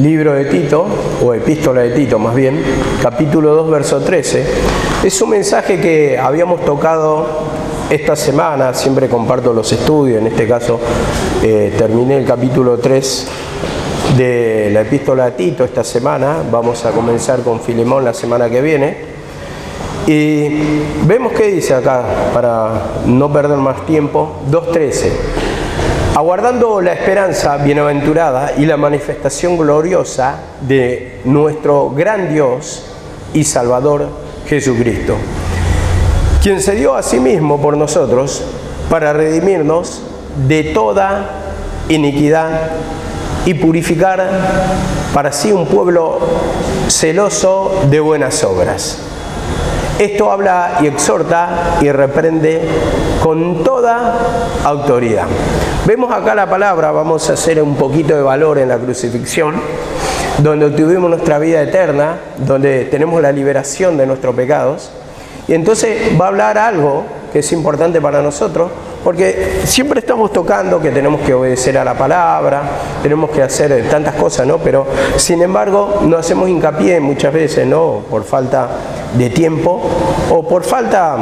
libro de Tito, o epístola de Tito más bien, capítulo 2, verso 13. Es un mensaje que habíamos tocado esta semana, siempre comparto los estudios, en este caso terminé el capítulo 3 de la epístola de Tito esta semana, vamos a comenzar con Filemón la semana que viene, y vemos qué dice acá, para no perder más tiempo, 2.13. Aguardando la esperanza bienaventurada y la manifestación gloriosa de nuestro gran Dios y Salvador Jesucristo, quien se dio a sí mismo por nosotros para redimirnos de toda iniquidad y purificar para sí un pueblo celoso de buenas obras. Esto habla y exhorta y reprende con toda autoridad. Vemos acá la palabra, vamos a hacer un poquito de valor en la crucifixión, donde obtuvimos nuestra vida eterna, donde tenemos la liberación de nuestros pecados. Y entonces va a hablar algo que es importante para nosotros, porque siempre estamos tocando que tenemos que obedecer a la palabra, tenemos que hacer tantas cosas, ¿no? Pero sin embargo no hacemos hincapié muchas veces, ¿no? Por falta de tiempo o por falta,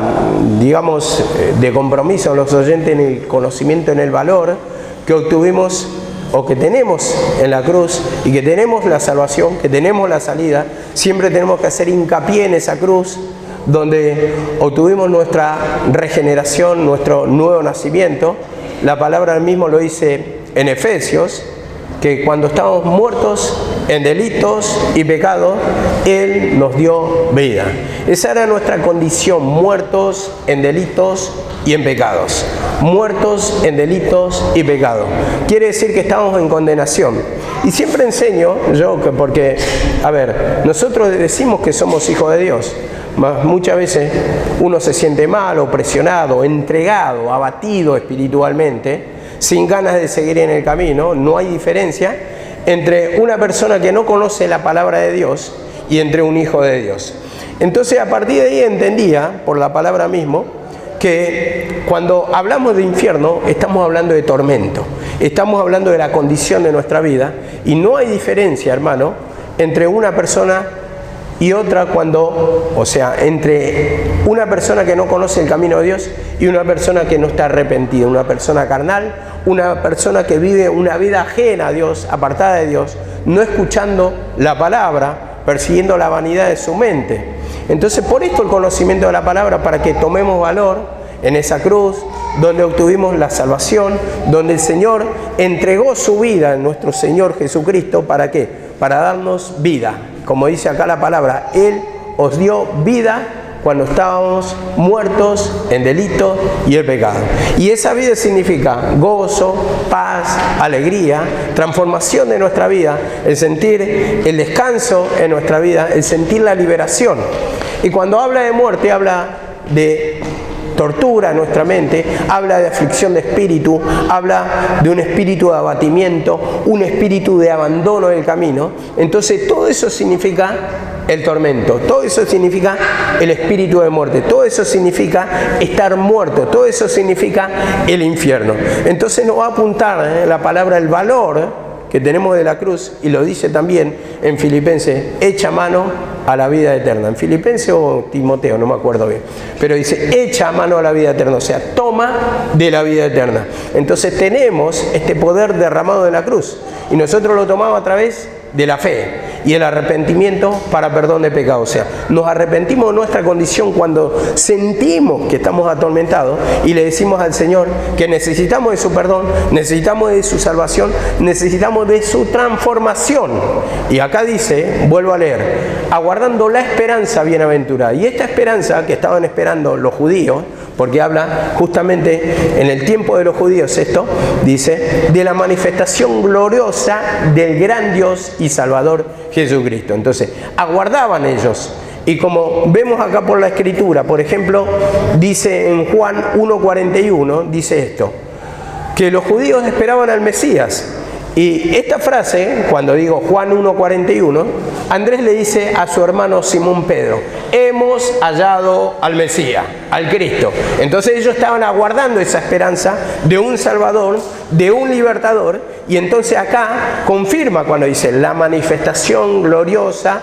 digamos, de compromiso de los oyentes en el conocimiento, en el valor que obtuvimos o que tenemos en la cruz y que tenemos la salvación, que tenemos la salida. Siempre tenemos que hacer hincapié en esa cruz donde obtuvimos nuestra regeneración, nuestro nuevo nacimiento. La palabra mismo lo dice en Efesios, que cuando estábamos muertos en delitos y pecados, Él nos dio vida. Esa era nuestra condición, muertos en delitos y en pecados. Muertos en delitos y pecados. Quiere decir que estamos en condenación. Y siempre enseño yo que porque, a ver, nosotros decimos que somos hijos de Dios, muchas veces uno se siente mal o presionado, entregado, abatido espiritualmente, sin ganas de seguir en el camino. No hay diferencia entre una persona que no conoce la palabra de Dios y entre un hijo de Dios. Entonces a partir de ahí entendía, por la palabra mismo, que cuando hablamos de infierno estamos hablando de tormento, estamos hablando de la condición de nuestra vida, y no hay diferencia, hermano, entre una persona y otra entre una persona que no conoce el camino de Dios y una persona que no está arrepentida, una persona carnal, una persona que vive una vida ajena a Dios, apartada de Dios, no escuchando la palabra, persiguiendo la vanidad de su mente. Entonces, por esto el conocimiento de la palabra, para que tomemos valor en esa cruz, donde obtuvimos la salvación, donde el Señor entregó su vida en nuestro Señor Jesucristo. ¿Para qué? Para darnos vida. Como dice acá la palabra, Él os dio vida cuando estábamos muertos en delito y el pecado. Y esa vida significa gozo, paz, alegría, transformación de nuestra vida, el sentir el descanso en nuestra vida, el sentir la liberación. Y cuando habla de muerte, habla de tortura en nuestra mente, habla de aflicción de espíritu, habla de un espíritu de abatimiento, un espíritu de abandono del camino. Entonces todo eso significa el tormento, todo eso significa el espíritu de muerte, todo eso significa estar muerto, todo eso significa el infierno. Entonces nos va a apuntar la palabra, el valor que tenemos de la cruz, y lo dice también en Filipenses, echa mano a la vida eterna. En Filipenses o Timoteo, no me acuerdo bien, pero dice, echa mano a la vida eterna, o sea, toma de la vida eterna. Entonces tenemos este poder derramado de la cruz, y nosotros lo tomamos a través de la fe y el arrepentimiento para perdón de pecado. O sea, nos arrepentimos de nuestra condición cuando sentimos que estamos atormentados y le decimos al Señor que necesitamos de su perdón, necesitamos de su salvación, necesitamos de su transformación. Y acá dice, vuelvo a leer, aguardando la esperanza bienaventurada. Y esta esperanza que estaban esperando los judíos, porque habla justamente en el tiempo de los judíos, esto dice, de la manifestación gloriosa del gran Dios y Salvador Jesucristo. Entonces, aguardaban ellos. Y como vemos acá por la Escritura, por ejemplo, dice en Juan 1:41, dice esto, que los judíos esperaban al Mesías. Y esta frase, cuando digo Juan 1:41, Andrés le dice a su hermano Simón Pedro, hemos hallado al Mesías, al Cristo. Entonces ellos estaban aguardando esa esperanza de un Salvador, de un libertador, y entonces acá confirma cuando dice la manifestación gloriosa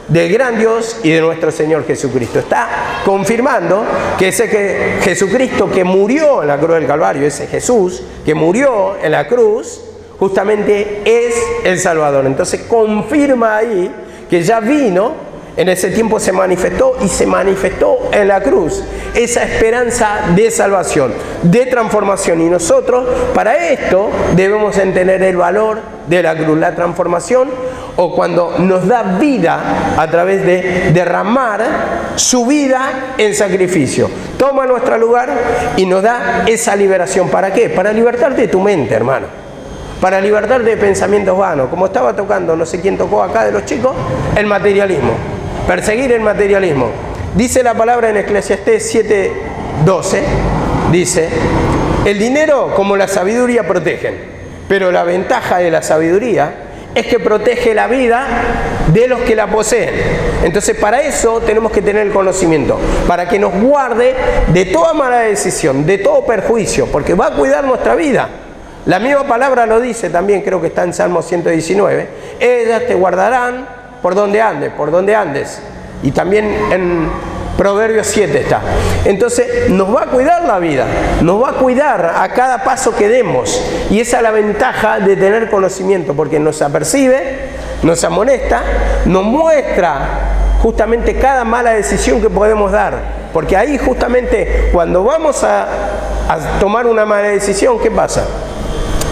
del gran Dios y de nuestro Señor Jesucristo. Está confirmando que ese Jesucristo que murió en la cruz del Calvario, ese Jesús que murió en la cruz, justamente es el Salvador. Entonces confirma ahí que ya vino, en ese tiempo se manifestó y se manifestó en la cruz esa esperanza de salvación, de transformación. Y nosotros para esto debemos entender el valor de la cruz, la transformación, o cuando nos da vida a través de derramar su vida en sacrificio. Toma nuestro lugar y nos da esa liberación. ¿Para qué? Para libertarte tu mente, hermano. Para libertarte de pensamientos vanos. Como estaba tocando, no sé quién tocó acá de los chicos, el materialismo. Perseguir el materialismo. Dice la palabra en Eclesiastés 7:12, dice, el dinero como la sabiduría protegen, pero la ventaja de la sabiduría es que protege la vida de los que la poseen. Entonces para eso tenemos que tener el conocimiento, para que nos guarde de toda mala decisión, de todo perjuicio, porque va a cuidar nuestra vida. La misma palabra lo dice también, creo que está en Salmo 119, ellas te guardarán por donde andes. Y también en Proverbios 7 está. Entonces nos va a cuidar la vida, nos va a cuidar a cada paso que demos. Y esa es la ventaja de tener conocimiento, porque nos apercibe, nos amonesta, nos muestra justamente cada mala decisión que podemos dar. Porque ahí justamente cuando vamos a tomar una mala decisión, ¿qué pasa?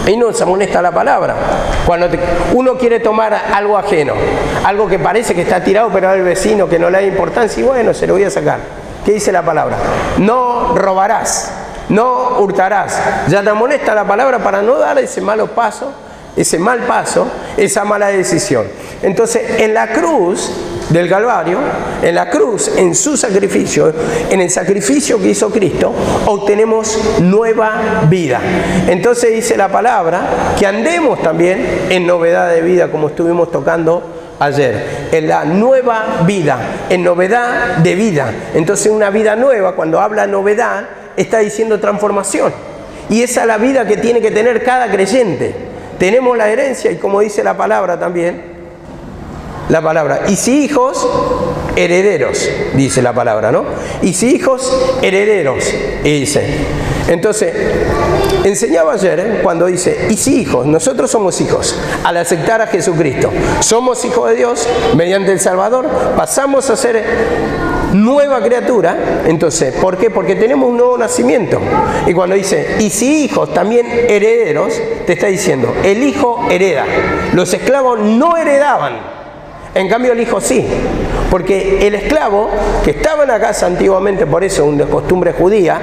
Ahí nos amonesta la palabra. Cuando uno quiere tomar algo ajeno, algo que parece que está tirado, pero al vecino que no le da importancia, y bueno, se lo voy a sacar. ¿Qué dice la palabra? No robarás, no hurtarás. Ya te amonesta la palabra para no dar ese mal paso, esa mala decisión. Entonces, en la cruz del Calvario, en la cruz, en su sacrificio, en el sacrificio que hizo Cristo, obtenemos nueva vida. Entonces dice la palabra que andemos también en novedad de vida, como estuvimos tocando ayer, en la nueva vida, en novedad de vida. Entonces una vida nueva, cuando habla novedad, está diciendo transformación. Y esa es la vida que tiene que tener cada creyente. Tenemos la herencia y como dice la palabra también, la palabra, y si hijos, herederos, dice la palabra, ¿no? Y si hijos, herederos, y dice. Entonces, enseñaba ayer cuando dice, y si hijos, nosotros somos hijos, al aceptar a Jesucristo, somos hijos de Dios, mediante el Salvador, pasamos a ser nueva criatura. Entonces, ¿por qué? Porque tenemos un nuevo nacimiento. Y cuando dice, y si hijos, también herederos, te está diciendo, el hijo hereda. Los esclavos no heredaban. En cambio el hijo sí, porque el esclavo que estaba en la casa antiguamente, por eso una costumbre judía,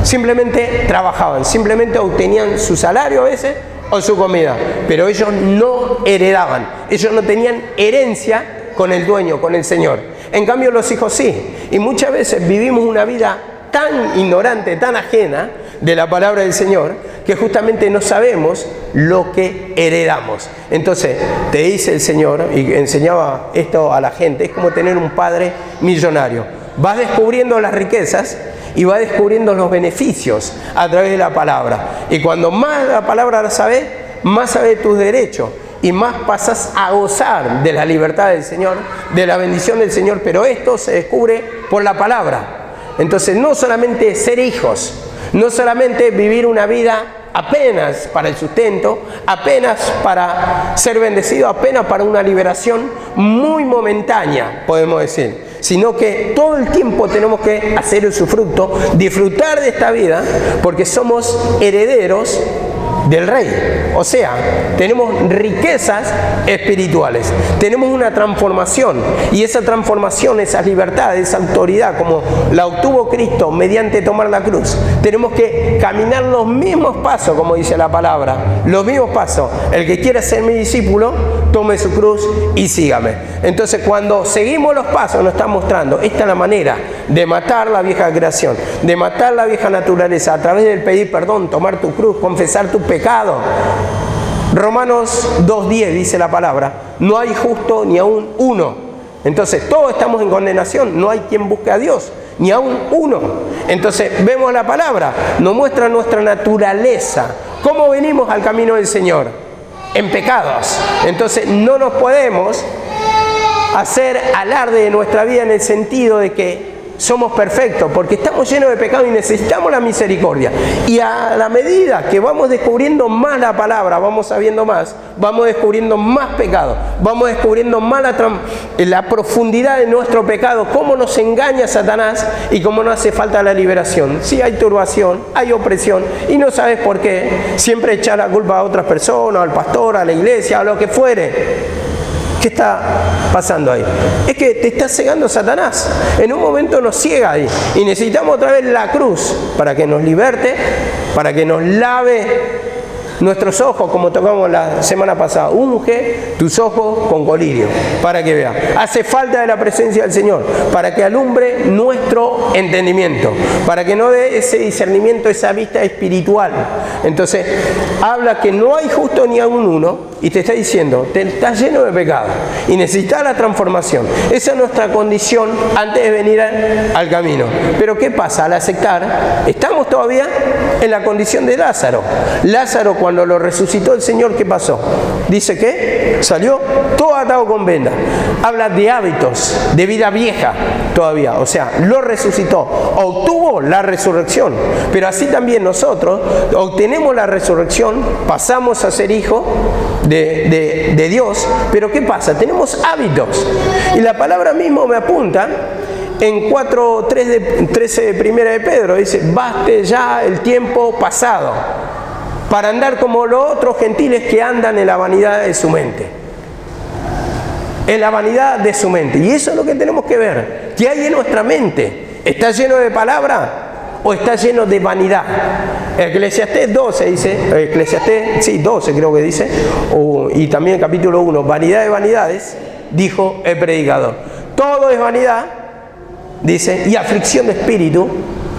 simplemente trabajaban, simplemente obtenían su salario a veces o su comida, pero ellos no heredaban, ellos no tenían herencia con el dueño, con el Señor. En cambio los hijos sí, y muchas veces vivimos una vida tan ignorante, tan ajena de la palabra del Señor, que justamente no sabemos lo que heredamos. Entonces, te dice el Señor, y enseñaba esto a la gente, es como tener un padre millonario. Vas descubriendo las riquezas y vas descubriendo los beneficios a través de la palabra. Y cuando más la palabra la sabes, más sabes tus derechos y más pasas a gozar de la libertad del Señor, de la bendición del Señor. Pero esto se descubre por la palabra. Entonces, no solamente ser hijos, no solamente vivir una vida apenas para el sustento, apenas para ser bendecido, apenas para una liberación muy momentánea, podemos decir, sino que todo el tiempo tenemos que hacer usufructo, disfrutar de esta vida, porque somos herederos del Rey. O sea, tenemos riquezas espirituales, tenemos una transformación, y esa transformación, esa libertad, esa autoridad, como la obtuvo Cristo mediante tomar la cruz, tenemos que caminar los mismos pasos, como dice la palabra, los mismos pasos. El que quiera ser mi discípulo, tome su cruz y sígame. Entonces, cuando seguimos los pasos, nos está mostrando, esta es la manera de matar la vieja creación, de matar la vieja naturaleza, a través del pedir perdón, tomar tu cruz, confesar tu pecado. Romanos 2:10 dice la palabra, no hay justo ni aún uno, Entonces todos estamos en condenación, no hay quien busque a Dios, ni aún uno. Entonces vemos la palabra, nos muestra nuestra naturaleza, cómo venimos al camino del Señor, en pecados. Entonces no nos podemos hacer alarde de nuestra vida en el sentido de que somos perfectos, porque estamos llenos de pecado y necesitamos la misericordia. Y a la medida que vamos descubriendo más la palabra, vamos sabiendo más, vamos descubriendo más pecado, vamos descubriendo más la profundidad de nuestro pecado, cómo nos engaña Satanás y cómo nos hace falta la liberación. Si hay turbación, hay opresión y no sabes por qué, siempre echar la culpa a otras personas, al pastor, a la iglesia, a lo que fuere. ¿Qué está pasando ahí? Es que te está cegando Satanás. En un momento nos ciega ahí. Y necesitamos otra vez la cruz para que nos liberte, para que nos lave nuestros ojos, como tocamos la semana pasada. Unge tus ojos con colirio, para que veas. Hace falta de la presencia del Señor, para que alumbre nuestro entendimiento, para que no dé ese discernimiento, esa vista espiritual. Entonces, habla que no hay justo ni aún uno, y te está diciendo, te estás lleno de pecado y necesitas la transformación. Esa es nuestra condición antes de venir al camino. Pero ¿qué pasa? Al aceptar, estamos todavía en la condición de Lázaro. Lázaro, cuando lo resucitó el Señor, ¿qué pasó? Dice que salió todo atado con venda. Habla de hábitos, de vida vieja todavía. O sea, lo resucitó, obtuvo la resurrección. Pero así también nosotros obtenemos la resurrección, pasamos a ser hijos de Dios, pero ¿qué pasa? Tenemos hábitos, y la palabra mismo me apunta en 4:13 de Primera de Pedro, dice, baste ya el tiempo pasado para andar como los otros gentiles que andan en la vanidad de su mente. En la vanidad de su mente. Y eso es lo que tenemos que ver. ¿Qué hay en nuestra mente? ¿Está lleno de palabra o está lleno de vanidad? Eclesiastés 12 dice, Eclesiastés, sí, 12 creo que dice, y también el capítulo 1, vanidad de vanidades, dijo el predicador. Todo es vanidad, dice, y aflicción de espíritu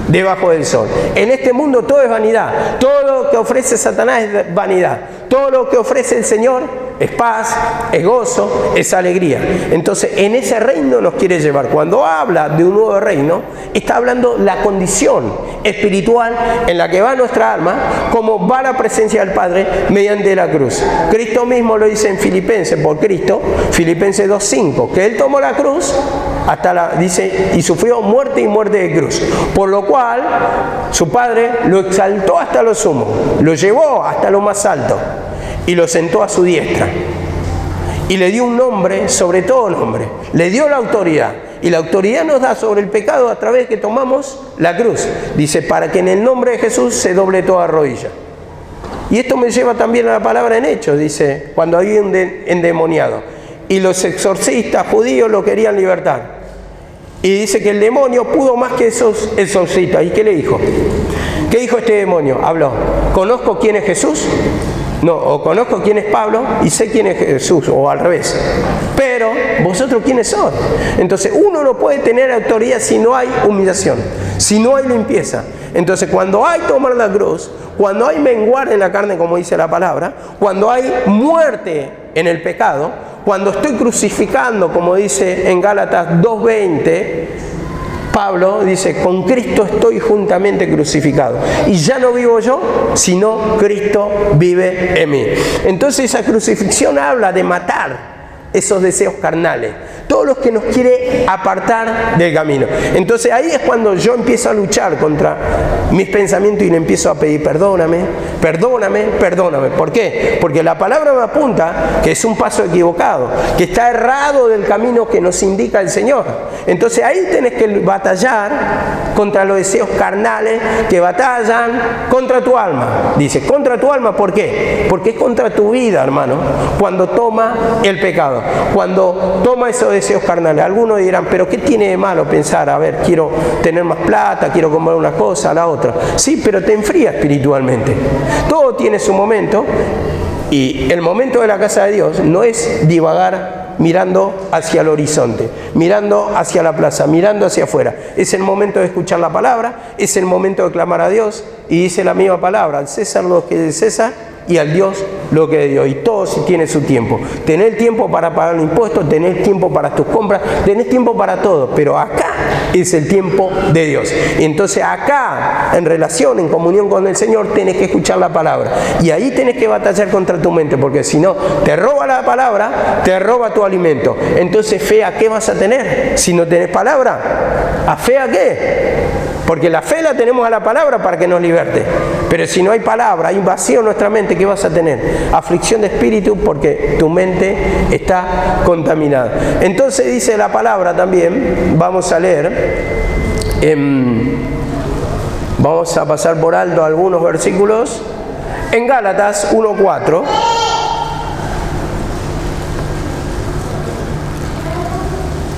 debajo del sol. En este mundo todo es vanidad. Todo lo que ofrece Satanás es vanidad. Todo lo que ofrece el Señor es paz, es gozo, es alegría. Entonces, en ese reino nos quiere llevar. Cuando habla de un nuevo reino, está hablando la condición espiritual en la que va nuestra alma, como va la presencia del Padre mediante la cruz. Cristo mismo lo dice en Filipenses, por Cristo, Filipenses 2:5, que Él tomó la cruz dice, y sufrió muerte y muerte de cruz. Por lo cual, su Padre lo exaltó hasta lo sumo, lo llevó hasta lo más alto y lo sentó a su diestra. Y le dio un nombre sobre todo nombre. Le dio la autoridad. Y la autoridad nos da sobre el pecado a través de que tomamos la cruz. Dice, para que en el nombre de Jesús se doble toda rodilla. Y esto me lleva también a la palabra en Hechos. Dice, cuando había un endemoniado. Y los exorcistas judíos lo querían libertar. Y dice que el demonio pudo más que esos exorcistas. ¿Y qué le dijo? ¿Qué dijo este demonio? Habló. ¿Conozco quién es Jesús? No, o conozco quién es Pablo y sé quién es Jesús, o al revés. Pero, ¿vosotros quiénes sois? Entonces, uno no puede tener autoridad si no hay humillación, si no hay limpieza. Entonces, cuando hay tomar la cruz, cuando hay menguar en la carne, como dice la palabra, cuando hay muerte en el pecado, cuando estoy crucificando, como dice en Gálatas 2:20, Pablo dice, con Cristo estoy juntamente crucificado. Y ya no vivo yo, sino Cristo vive en mí. Entonces esa crucifixión habla de matar esos deseos carnales, todos los que nos quiere apartar del camino. Entonces ahí es cuando yo empiezo a luchar contra mis pensamientos y le empiezo a pedir perdóname, perdóname, perdóname. ¿Por qué? Porque la palabra me apunta que es un paso equivocado, que está errado del camino que nos indica el Señor. Entonces ahí tenés que batallar contra los deseos carnales que batallan contra tu alma. Dice, contra tu alma, ¿por qué? Porque es contra tu vida, hermano, cuando toma el pecado. Cuando toma esos deseos carnales. Algunos dirán, pero ¿qué tiene de malo pensar? A ver, quiero tener más plata, quiero comer una cosa, la otra. Sí, pero te enfría espiritualmente. Todo tiene su momento, y el momento de la casa de Dios no es divagar mirando hacia el horizonte, mirando hacia la plaza, mirando hacia afuera. Es el momento de escuchar la palabra, es el momento de clamar a Dios, y dice la misma palabra, al César lo que es de César y al Dios lo que dio. Y todo si tiene su tiempo. Tener tiempo para pagar los impuestos, tener tiempo para tus compras, tener tiempo para todo. Pero acá es el tiempo de Dios. Y entonces acá, en relación, en comunión con el Señor, tenés que escuchar la palabra. Y ahí tenés que batallar contra tu mente, porque si no, te roba la palabra, te roba tu alimento. Entonces, ¿fe a qué vas a tener? Si no tenés palabra, ¿a fe a qué? Porque la fe la tenemos a la palabra para que nos liberte. Pero si no hay palabra, hay vacío en nuestra mente, ¿qué vas a tener? Aflicción de espíritu, porque tu mente está contaminada. Entonces dice la palabra también, vamos a leer, vamos a pasar por alto algunos versículos, en Gálatas 1:4.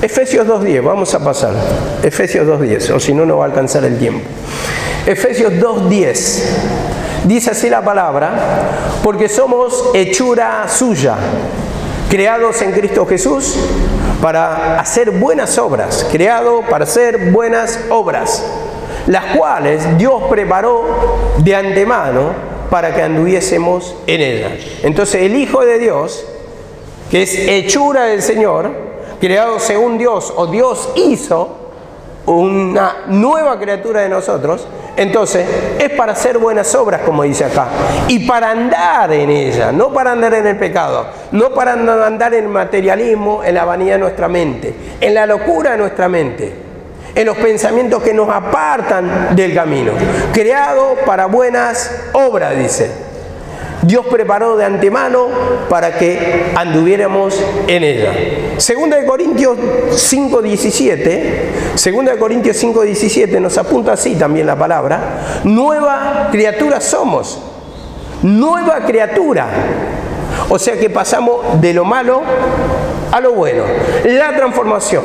Efesios 2:10, vamos a pasar. Efesios 2:10, o si no, no va a alcanzar el tiempo. Efesios 2:10, dice así la palabra: porque somos hechura suya, creados en Cristo Jesús, para hacer buenas obras, creado para hacer buenas obras, las cuales Dios preparó de antemano para que anduviésemos en ellas. Entonces el Hijo de Dios, que es hechura del Señor, creado según Dios, o Dios hizo una nueva criatura de nosotros, entonces es para hacer buenas obras, como dice acá, y para andar en ella, no para andar en el pecado, no para andar en el materialismo, en la vanidad de nuestra mente, en la locura de nuestra mente, en los pensamientos que nos apartan del camino. Creado para buenas obras, dice. Dios preparó de antemano para que anduviéramos en ella. Segunda de Corintios 5:17 nos apunta así también la palabra: nueva criatura somos, nueva criatura. O sea que pasamos de lo malo a lo bueno, la transformación.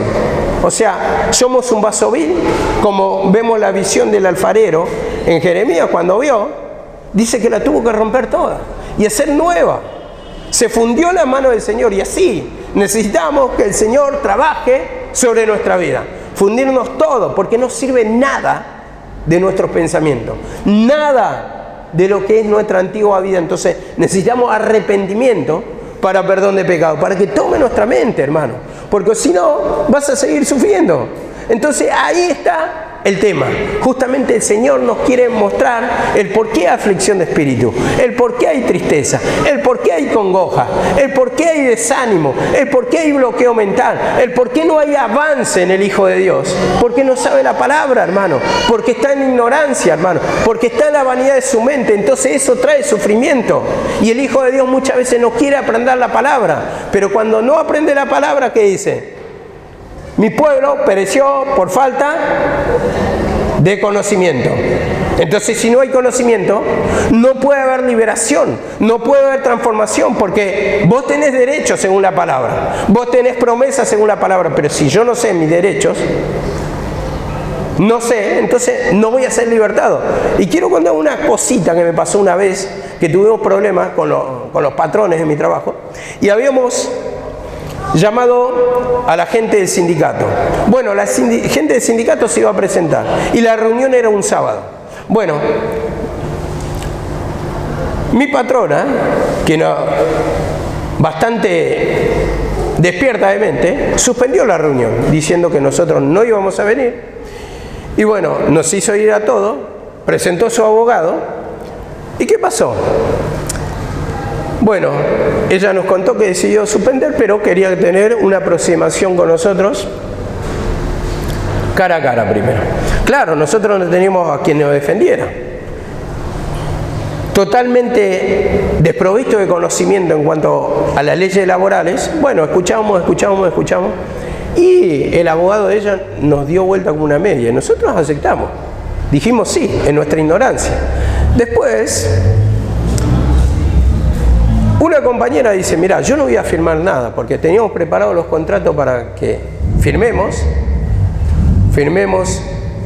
O sea, somos un vaso vil, como vemos la visión del alfarero en Jeremías cuando vio. Dice que la tuvo que romper toda y hacer nueva. Se fundió la mano del Señor, y así necesitamos que el Señor trabaje sobre nuestra vida. Fundirnos todo, porque no sirve nada de nuestros pensamientos, nada de lo que es nuestra antigua vida. Entonces necesitamos arrepentimiento para perdón de pecado, para que tome nuestra mente, hermano, porque si no vas a seguir sufriendo. Entonces ahí está el tema. Justamente el Señor nos quiere mostrar el por qué hay aflicción de espíritu, el por qué hay tristeza, el por qué hay congoja, el por qué hay desánimo, el por qué hay bloqueo mental, el por qué no hay avance en el Hijo de Dios. Porque no sabe la palabra, hermano, porque está en ignorancia, hermano, porque está en la vanidad de su mente. Entonces eso trae sufrimiento, y el Hijo de Dios muchas veces no quiere aprender la palabra, pero cuando no aprende la palabra, ¿qué dice? Mi pueblo pereció por falta de conocimiento. Entonces, si no hay conocimiento, no puede haber liberación, no puede haber transformación, porque vos tenés derechos según la palabra, vos tenés promesas según la palabra, pero si yo no sé mis derechos, no sé, entonces no voy a ser libertado. Y quiero contar una cosita que me pasó una vez, que tuvimos problemas con los patrones en mi trabajo, y habíamos llamado a la gente del sindicato. Bueno, la gente del sindicato se iba a presentar y la reunión era un sábado. Bueno, mi patrona, que no, bastante despierta de mente, suspendió la reunión diciendo que nosotros no íbamos a venir, y bueno, nos hizo ir a todo, presentó a su abogado. ¿Y qué pasó? Bueno, ella nos contó que decidió suspender, pero quería tener una aproximación con nosotros cara a cara primero. Claro, nosotros no teníamos a quien nos defendiera. Totalmente desprovisto de conocimiento en cuanto a las leyes laborales. Bueno, escuchamos. Y el abogado de ella nos dio vuelta como una media. Y nosotros aceptamos. Dijimos sí, en nuestra ignorancia. Después, una compañera dice: mira, yo no voy a firmar nada, porque teníamos preparados los contratos para que firmemos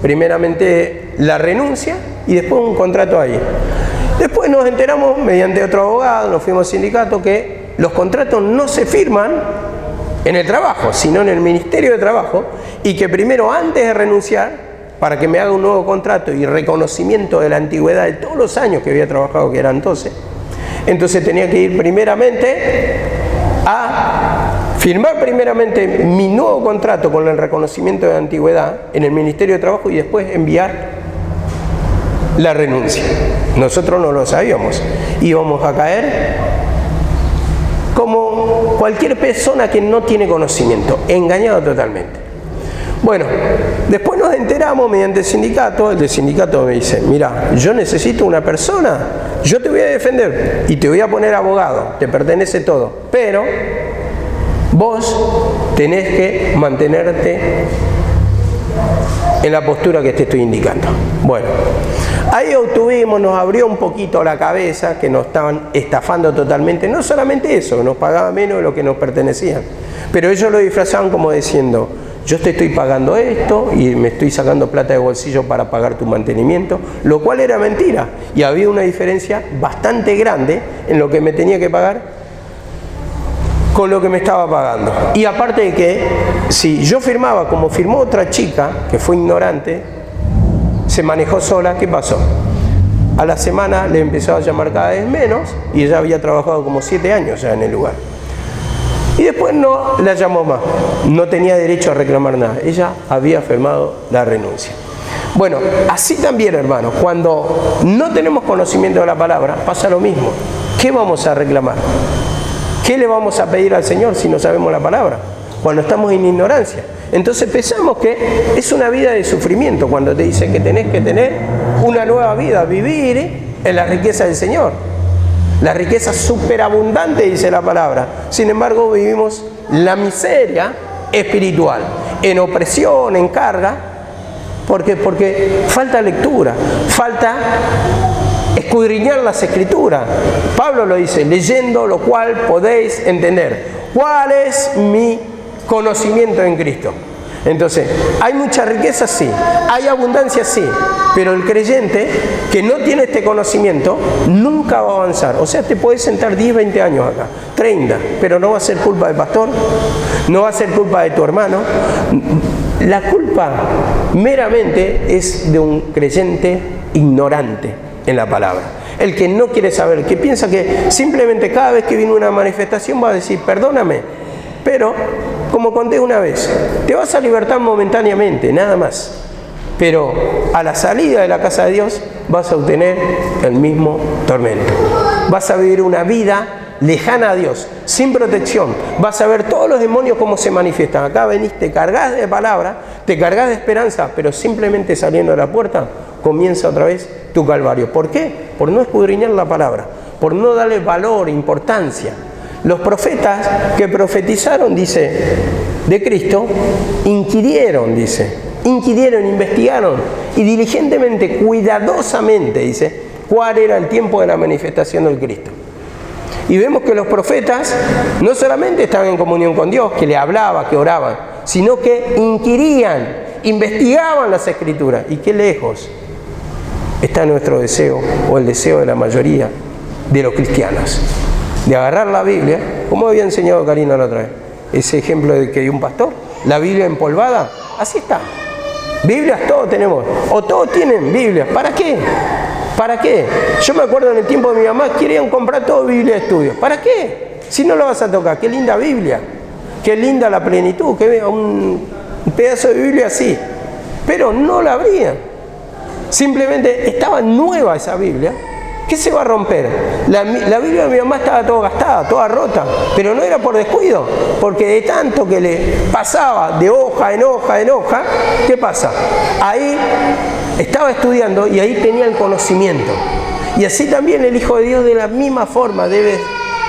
primeramente la renuncia y después un contrato ahí. Después nos enteramos, mediante otro abogado, nos fuimos al sindicato, que los contratos no se firman en el trabajo, sino en el Ministerio de Trabajo, y que primero, antes de renunciar, para que me haga un nuevo contrato y reconocimiento de la antigüedad de todos los años que había trabajado, que eran 12, Entonces tenía que ir primeramente a firmar primeramente mi nuevo contrato con el reconocimiento de antigüedad en el Ministerio de Trabajo y después enviar la renuncia. Nosotros no lo sabíamos. Íbamos a caer como cualquier persona que no tiene conocimiento, engañado totalmente. Bueno, después nos enteramos mediante el sindicato me dice, mira, yo necesito una persona, yo te voy a defender y te voy a poner abogado, te pertenece todo, pero vos tenés que mantenerte en la postura que te estoy indicando. Bueno, ahí obtuvimos, nos abrió un poquito la cabeza, que nos estaban estafando totalmente, no solamente eso, que nos pagaban menos de lo que nos pertenecían, pero ellos lo disfrazaban como diciendo, yo te estoy pagando esto y me estoy sacando plata de bolsillo para pagar tu mantenimiento, lo cual era mentira, y había una diferencia bastante grande en lo que me tenía que pagar con lo que me estaba pagando. Y aparte de que, si yo firmaba como firmó otra chica, que fue ignorante, se manejó sola, ¿qué pasó? A la semana le empezó a llamar cada vez menos y ella había trabajado como 7 años ya en el lugar. Y después no la llamó más, no tenía derecho a reclamar nada, ella había firmado la renuncia. Bueno, así también, hermanos, cuando no tenemos conocimiento de la palabra, pasa lo mismo. ¿Qué vamos a reclamar? ¿Qué le vamos a pedir al Señor si no sabemos la palabra? Cuando estamos en ignorancia. Entonces pensamos que es una vida de sufrimiento cuando te dice que tenés que tener una nueva vida, vivir en la riqueza del Señor. La riqueza superabundante, dice la palabra. Sin embargo, vivimos la miseria espiritual, en opresión, en carga. ¿Por qué? Porque falta lectura, falta escudriñar las Escrituras. Pablo lo dice, leyendo lo cual podéis entender. ¿Cuál es mi conocimiento en Cristo? Entonces, ¿hay mucha riqueza? Sí. ¿Hay abundancia? Sí. Pero el creyente que no tiene este conocimiento nunca va a avanzar. O sea, te puedes sentar 10, 20 años acá, 30, pero no va a ser culpa del pastor, no va a ser culpa de tu hermano. La culpa meramente es de un creyente ignorante en la palabra. El que no quiere saber, que piensa que simplemente cada vez que viene una manifestación va a decir, perdóname, pero, como conté una vez, te vas a libertar momentáneamente, nada más. Pero a la salida de la casa de Dios vas a obtener el mismo tormento. Vas a vivir una vida lejana a Dios, sin protección. Vas a ver todos los demonios cómo se manifiestan. Acá venís, te cargas de palabra, te cargas de esperanza, pero simplemente saliendo de la puerta comienza otra vez tu calvario. ¿Por qué? Por no escudriñar la palabra, por no darle valor, importancia. Los profetas que profetizaron, dice, de Cristo, inquirieron, investigaron y diligentemente, cuidadosamente, dice, cuál era el tiempo de la manifestación del Cristo. Y vemos que los profetas no solamente estaban en comunión con Dios, que le hablaba, que oraban, sino que inquirían, investigaban las Escrituras. Y qué lejos está nuestro deseo, o el deseo de la mayoría de los cristianos, de agarrar la Biblia, como había enseñado Karina la otra vez, ese ejemplo de que hay un pastor, la Biblia empolvada, así está. Biblias todos tenemos, o todos tienen Biblias. ¿Para qué? ¿Para qué? Yo me acuerdo en el tiempo de mi mamá, querían comprar todo Biblia de estudio. ¿Para qué? Si no lo vas a tocar, qué linda Biblia, qué linda la plenitud, que vea un pedazo de Biblia así. Pero no la abrían. Simplemente estaba nueva esa Biblia. ¿Qué se va a romper? La Biblia de mi mamá estaba toda gastada, toda rota, pero no era por descuido, porque de tanto que le pasaba de hoja en hoja en hoja, ¿qué pasa? Ahí estaba estudiando y ahí tenía el conocimiento. Y así también el Hijo de Dios de la misma forma debe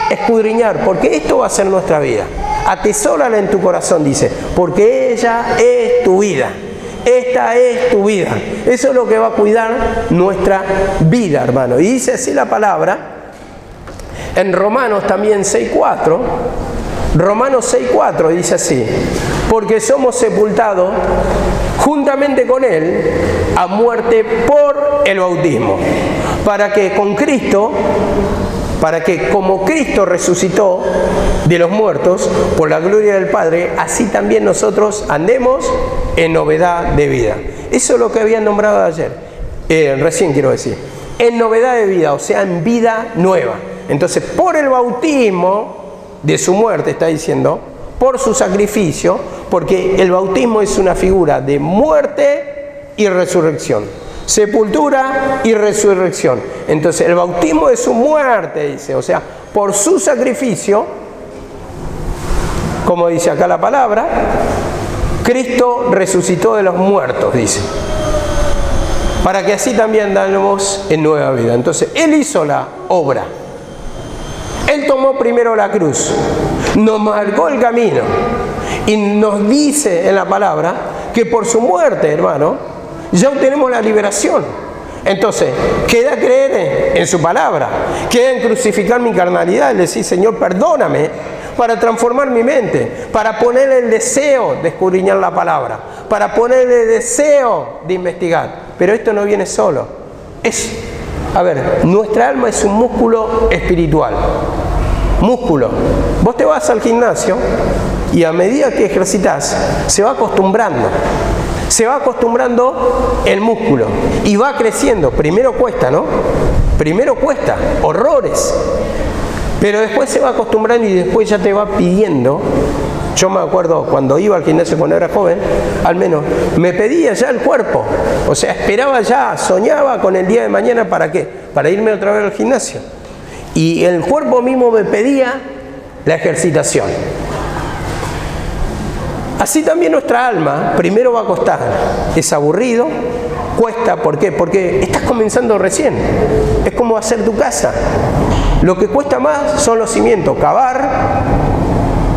escudriñar, porque esto va a ser nuestra vida. Atesórala en tu corazón, dice, porque ella es tu vida. Esta es tu vida. Eso es lo que va a cuidar nuestra vida, hermano. Y dice así la palabra, en Romanos también 6.4, Romanos 6.4 dice así, porque somos sepultados juntamente con Él a muerte por el bautismo, para que como Cristo resucitó de los muertos por la gloria del Padre, así también nosotros andemos en novedad de vida. Eso es lo que habían nombrado ayer, recién quiero decir, en novedad de vida, o sea, en vida nueva. Entonces, por el bautismo de su muerte, está diciendo, por su sacrificio, porque el bautismo es una figura de muerte y resurrección, sepultura y resurrección. Entonces, el bautismo es su muerte, dice, o sea, por su sacrificio, como dice acá la palabra, Cristo resucitó de los muertos, dice, para que así también andemos en nueva vida. Entonces, Él hizo la obra. Él tomó primero la cruz, nos marcó el camino y nos dice en la palabra que por su muerte, hermano, ya obtenemos la liberación. Entonces, queda creer en su palabra, queda en crucificar mi carnalidad y decir, Señor, perdóname, para transformar mi mente, para ponerle el deseo de escudriñar la palabra, para ponerle el deseo de investigar. Pero esto no viene solo. Nuestra alma es un músculo espiritual. Músculo. Vos te vas al gimnasio y a medida que ejercitas, se va acostumbrando. Se va acostumbrando el músculo y va creciendo. Primero cuesta, ¿no? Primero cuesta, horrores. Pero después se va acostumbrando y después ya te va pidiendo. Yo me acuerdo cuando iba al gimnasio cuando era joven, al menos me pedía ya el cuerpo. O sea, esperaba ya, soñaba con el día de mañana, ¿para qué? Para irme otra vez al gimnasio. Y el cuerpo mismo me pedía la ejercitación. Así también nuestra alma primero va a costar. Es aburrido, cuesta. ¿Por qué? Porque estás comenzando recién. Es como hacer tu casa. Lo que cuesta más son los cimientos, cavar,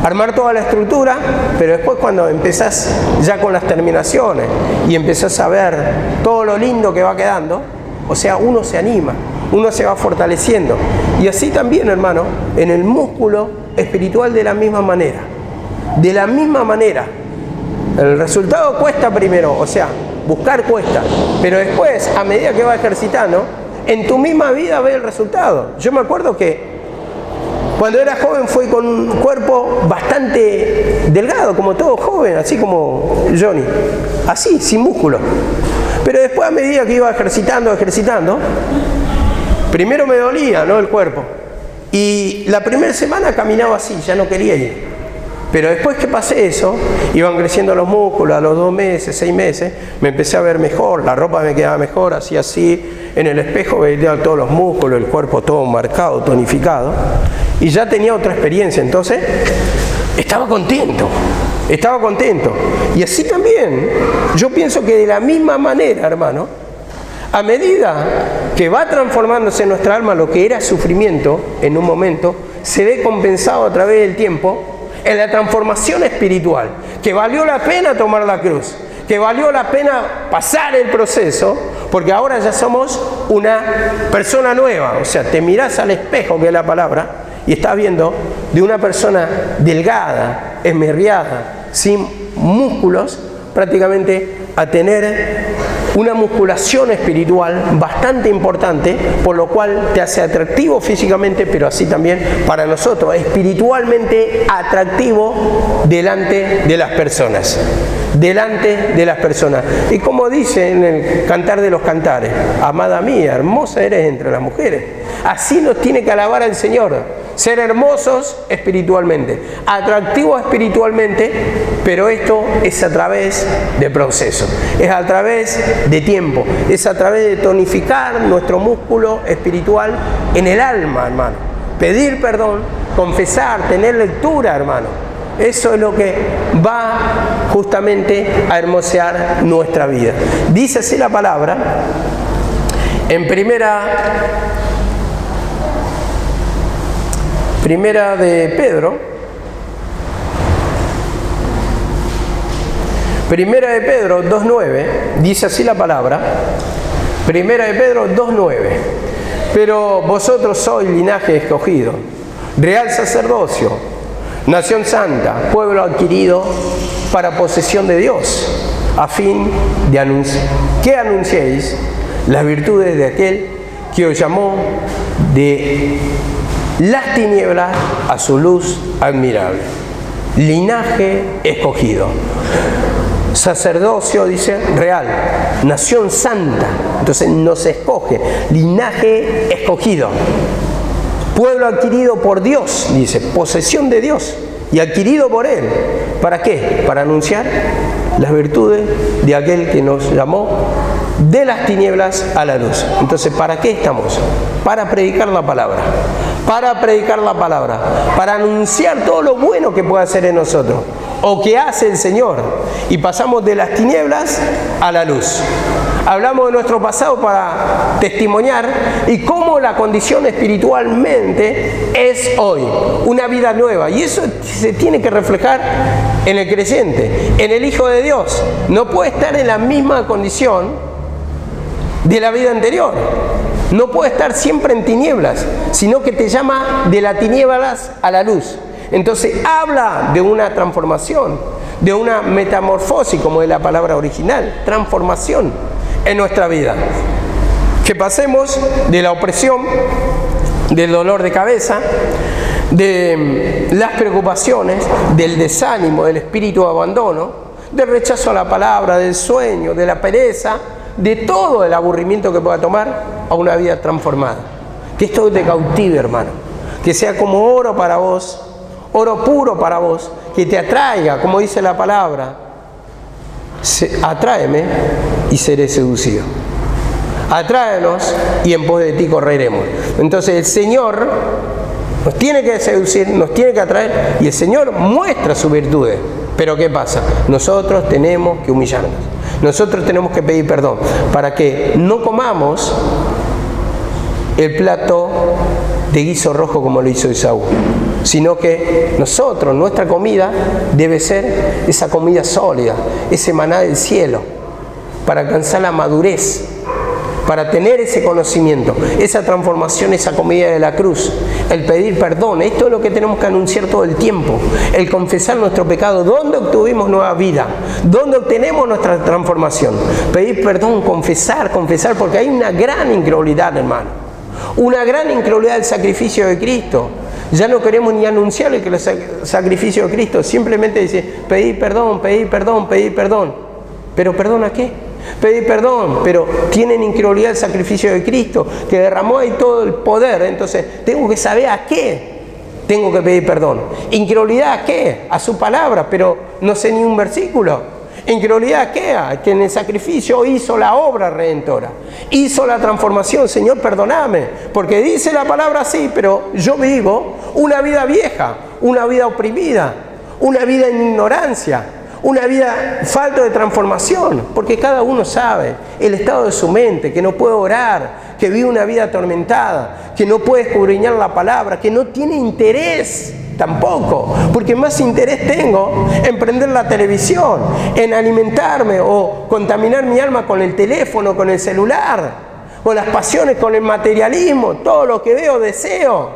armar toda la estructura, pero después cuando empezás ya con las terminaciones y empezás a ver todo lo lindo que va quedando, o sea, uno se anima, uno se va fortaleciendo. Y así también, hermano, en el músculo espiritual de la misma manera. De la misma manera. El resultado cuesta primero, o sea, buscar cuesta, pero después, a medida que va ejercitando, en tu misma vida ves el resultado. Yo me acuerdo que cuando era joven fui con un cuerpo bastante delgado, como todo joven, así como Johnny, así, sin músculo. Pero después, a medida que iba ejercitando, primero me dolía, ¿no?, el cuerpo. Y la primera semana caminaba así, ya no quería ir. Pero después que pasé eso, iban creciendo los músculos, a los 2 meses, 6 meses, me empecé a ver mejor, la ropa me quedaba mejor, así, en el espejo veía todos los músculos, el cuerpo todo marcado, tonificado, y ya tenía otra experiencia. Entonces, estaba contento. Y así también, yo pienso que de la misma manera, hermano, a medida que va transformándose en nuestra alma lo que era sufrimiento en un momento, se ve compensado a través del tiempo en la transformación espiritual, que valió la pena tomar la cruz, que valió la pena pasar el proceso, porque ahora ya somos una persona nueva. O sea, te mirás al espejo, que es la palabra, y estás viendo de una persona delgada, esmerriada, sin músculos, prácticamente a tener una musculación espiritual bastante importante, por lo cual te hace atractivo físicamente, pero así también para nosotros, espiritualmente atractivo delante de las personas. Y como dice en el Cantar de los Cantares, amada mía, hermosa eres entre las mujeres. Así nos tiene que alabar al Señor, ser hermosos espiritualmente, atractivos espiritualmente, pero esto es a través de procesos, es a través de tiempo, es a través de tonificar nuestro músculo espiritual en el alma, hermano. Pedir perdón, confesar, tener lectura, hermano. Eso es lo que va justamente a hermosear nuestra vida. Dice así la palabra en primera de Pedro, Primera de Pedro 2.9, dice así la palabra, Primera de Pedro 2.9, pero vosotros sois linaje escogido, real sacerdocio, nación santa, pueblo adquirido para posesión de Dios, a fin de que anunciéis las virtudes de aquel que os llamó de las tinieblas a su luz admirable. Linaje escogido. Sacerdocio, dice, real. Nación santa. Entonces nos escoge. Linaje escogido. Pueblo adquirido por Dios, dice, posesión de Dios y adquirido por Él. ¿Para qué? Para anunciar las virtudes de aquel que nos llamó de las tinieblas a la luz. Entonces, ¿para qué estamos? Para predicar la palabra. Para predicar la palabra. Para anunciar todo lo bueno que puede hacer en nosotros. O que hace el Señor. Y pasamos de las tinieblas a la luz. Hablamos de nuestro pasado para testimoniar y cómo la condición espiritualmente es hoy, una vida nueva. Y eso se tiene que reflejar en el creyente, en el Hijo de Dios. No puede estar en la misma condición de la vida anterior. No puede estar siempre en tinieblas, sino que te llama de las tinieblas a la luz. Entonces habla de una transformación, de una metamorfosis, como es la palabra original, transformación en nuestra vida. Que pasemos de la opresión, del dolor de cabeza, de las preocupaciones, del desánimo, del espíritu de abandono, del rechazo a la palabra, del sueño, de la pereza, de todo el aburrimiento que pueda tomar, a una vida transformada. Que esto te cautive, hermano. Que sea como oro para vos, oro puro para vos, que te atraiga, como dice la palabra. Atráeme y seré seducido. Atráenos y en pos de ti correremos. Entonces el Señor nos tiene que seducir, nos tiene que atraer, y el Señor muestra sus virtudes. Pero ¿qué pasa? Nosotros tenemos que humillarnos. Nosotros tenemos que pedir perdón para que no comamos el plato de guiso rojo como lo hizo Esaú, sino que nosotros, nuestra comida debe ser esa comida sólida, ese maná del cielo, para alcanzar la madurez, para tener ese conocimiento, esa transformación, esa comida de la cruz, el pedir perdón. Esto es lo que tenemos que anunciar todo el tiempo, el confesar nuestro pecado. ¿Dónde obtuvimos nueva vida? ¿Dónde obtenemos nuestra transformación? Pedir perdón, confesar, porque hay una gran incredulidad, hermano. Una gran incredulidad del sacrificio de Cristo. Ya no queremos ni anunciarle que el sacrificio de Cristo, simplemente dice, pedir perdón, pedir perdón, pedir perdón. ¿Pero perdón a qué? Pedir perdón, pero tienen incredulidad del sacrificio de Cristo, que derramó ahí todo el poder. Entonces, tengo que saber a qué tengo que pedir perdón. ¿Incredulidad a qué? A su palabra, pero no sé ni un versículo. ¿Incredulidad a qué? A que en el sacrificio hizo la obra redentora, hizo la transformación. Señor, perdóname, porque dice la palabra así, pero yo vivo una vida vieja, una vida oprimida, una vida en ignorancia, una vida falta de transformación, porque cada uno sabe el estado de su mente, que no puede orar, que vive una vida atormentada, que no puede escudriñar la palabra, que no tiene interés tampoco, porque más interés tengo en prender la televisión, en alimentarme o contaminar mi alma con el teléfono, con el celular, con las pasiones, con el materialismo, todo lo que veo, deseo.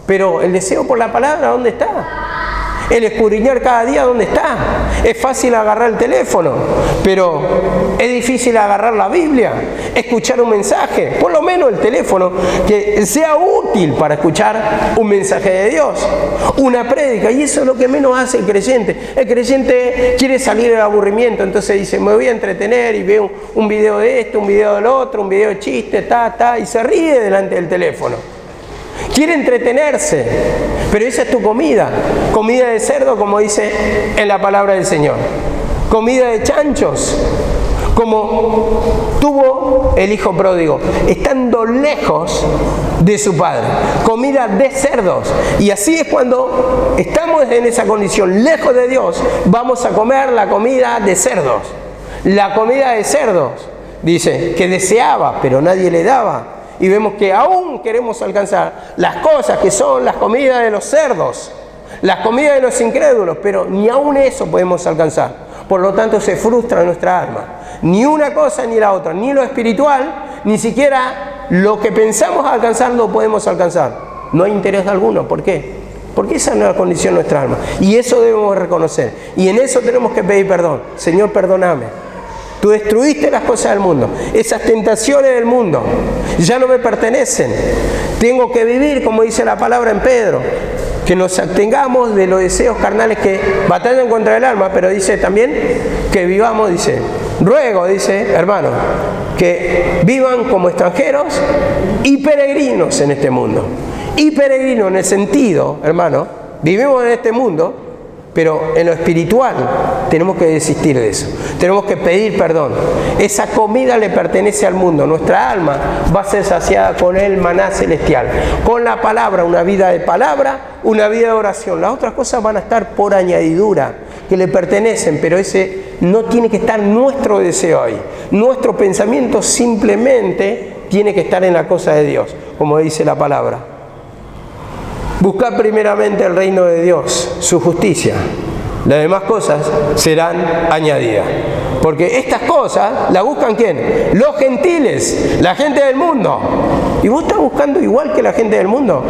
Pero el deseo por la palabra, ¿dónde está? El escudriñar cada día, ¿dónde está? Es fácil agarrar el teléfono, pero es difícil agarrar la Biblia, escuchar un mensaje, por lo menos el teléfono, que sea útil para escuchar un mensaje de Dios, una prédica, y eso es lo que menos hace el creyente. El creyente quiere salir del aburrimiento, entonces dice, me voy a entretener y veo un video de esto, un video del otro, un video de chiste, y se ríe delante del teléfono. Quiere entretenerse, pero esa es tu comida, comida de cerdo, como dice en la palabra del Señor, comida de chanchos, como tuvo el hijo pródigo, estando lejos de su padre, comida de cerdos. Y así es cuando estamos en esa condición, lejos de Dios, vamos a comer la comida de cerdos. La comida de cerdos, dice, que deseaba, pero nadie le daba. Y vemos que aún queremos alcanzar las cosas que son las comidas de los cerdos, las comidas de los incrédulos, pero ni aún eso podemos alcanzar. Por lo tanto, se frustra nuestra alma. Ni una cosa ni la otra, ni lo espiritual, ni siquiera lo que pensamos alcanzar lo podemos alcanzar. No hay interés alguno. ¿Por qué? Porque esa no es la condición de nuestra alma. Y eso debemos reconocer. Y en eso tenemos que pedir perdón. Señor, perdóname. Tú destruiste las cosas del mundo, esas tentaciones del mundo ya no me pertenecen. Tengo que vivir, como dice la palabra en Pedro, que nos abstengamos de los deseos carnales que batallan contra el alma, pero dice también que vivamos, dice, ruego, dice, hermano, que vivan como extranjeros y peregrinos en este mundo. y peregrino en el sentido, hermano, vivimos en este mundo, pero en lo espiritual tenemos que desistir de eso. Tenemos que pedir perdón. Esa comida le pertenece al mundo. Nuestra alma va a ser saciada con el maná celestial. Con la palabra, una vida de palabra, una vida de oración. Las otras cosas van a estar por añadidura, que le pertenecen, pero ese no tiene que estar nuestro deseo ahí. Nuestro pensamiento simplemente tiene que estar en la cosa de Dios, como dice la palabra. Buscad primeramente el reino de Dios, su justicia. Las demás cosas serán añadidas. Porque estas cosas las buscan ¿quién? Los gentiles, la gente del mundo. ¿Y vos estás buscando igual que la gente del mundo?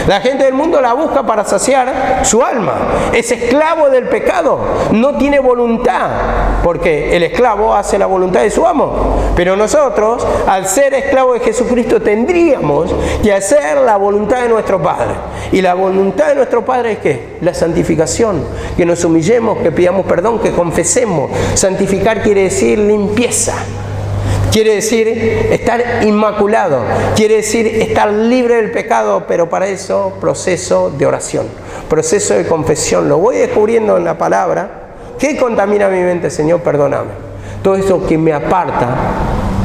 La gente del mundo la busca para saciar su alma. Es esclavo del pecado, no tiene voluntad, porque el esclavo hace la voluntad de su amo. Pero nosotros, al ser esclavos de Jesucristo, tendríamos que hacer la voluntad de nuestro Padre. Y la voluntad de nuestro Padre es ¿qué? La santificación, que nos humillemos, que pidamos perdón, que confesemos. Santificar quiere decir limpieza. Quiere decir estar inmaculado, quiere decir estar libre del pecado, pero para eso proceso de oración, proceso de confesión. Lo voy descubriendo en la palabra. ¿Qué contamina mi mente, Señor? Perdóname. Todo eso que me aparta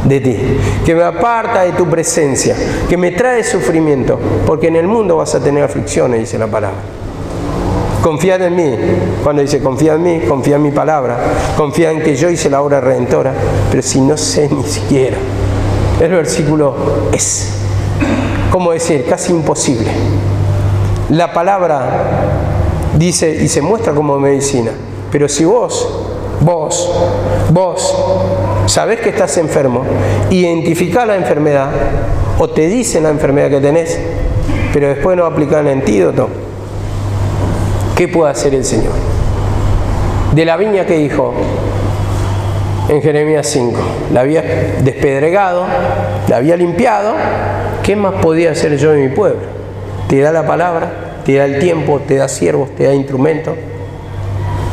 de ti, que me aparta de tu presencia, que me trae sufrimiento, porque en el mundo vas a tener aflicciones, dice la palabra. Confiad en mí. Cuando dice confía en mí, confía en mi palabra, confía en que yo hice la obra redentora. Pero si no sé ni siquiera, el versículo es, ¿cómo decir? Casi imposible. La palabra dice y se muestra como medicina. Pero si vos sabés que estás enfermo, identificás la enfermedad, o te dicen la enfermedad que tenés, pero después no aplicás el antídoto, ¿qué puede hacer el Señor? De la viña que dijo en Jeremías 5, la había despedregado, la había limpiado, ¿qué más podía hacer yo en mi pueblo? Te da la palabra, te da el tiempo, te da siervos, te da instrumentos,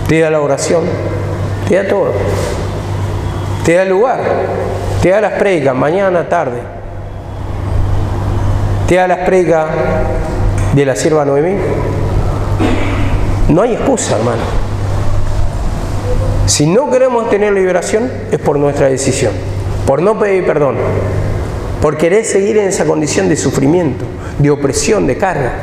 te da la oración, te da todo. Te da el lugar, te da las prédicas, mañana, tarde. Te da las prédicas de la sierva Noemí. No hay excusa, hermano. Si no queremos tener liberación, es por nuestra decisión, por no pedir perdón, por querer seguir en esa condición de sufrimiento, de opresión, de carga.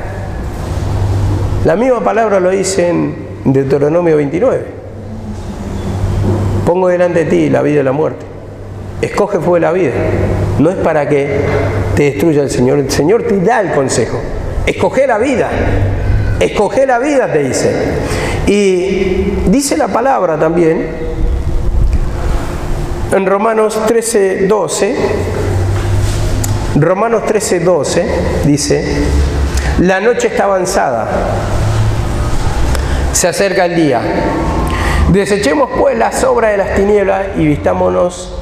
La misma palabra lo dice en Deuteronomio 29. Pongo delante de ti la vida y la muerte. Escoge fue la vida. No es para que te destruya el Señor. El Señor te da el consejo. Escoge la vida. Escoge la vida, te dice. Y dice la palabra también en Romanos 13:12. Romanos 13:12 dice: la noche está avanzada, se acerca el día. Desechemos pues las obras de las tinieblas y vistámonos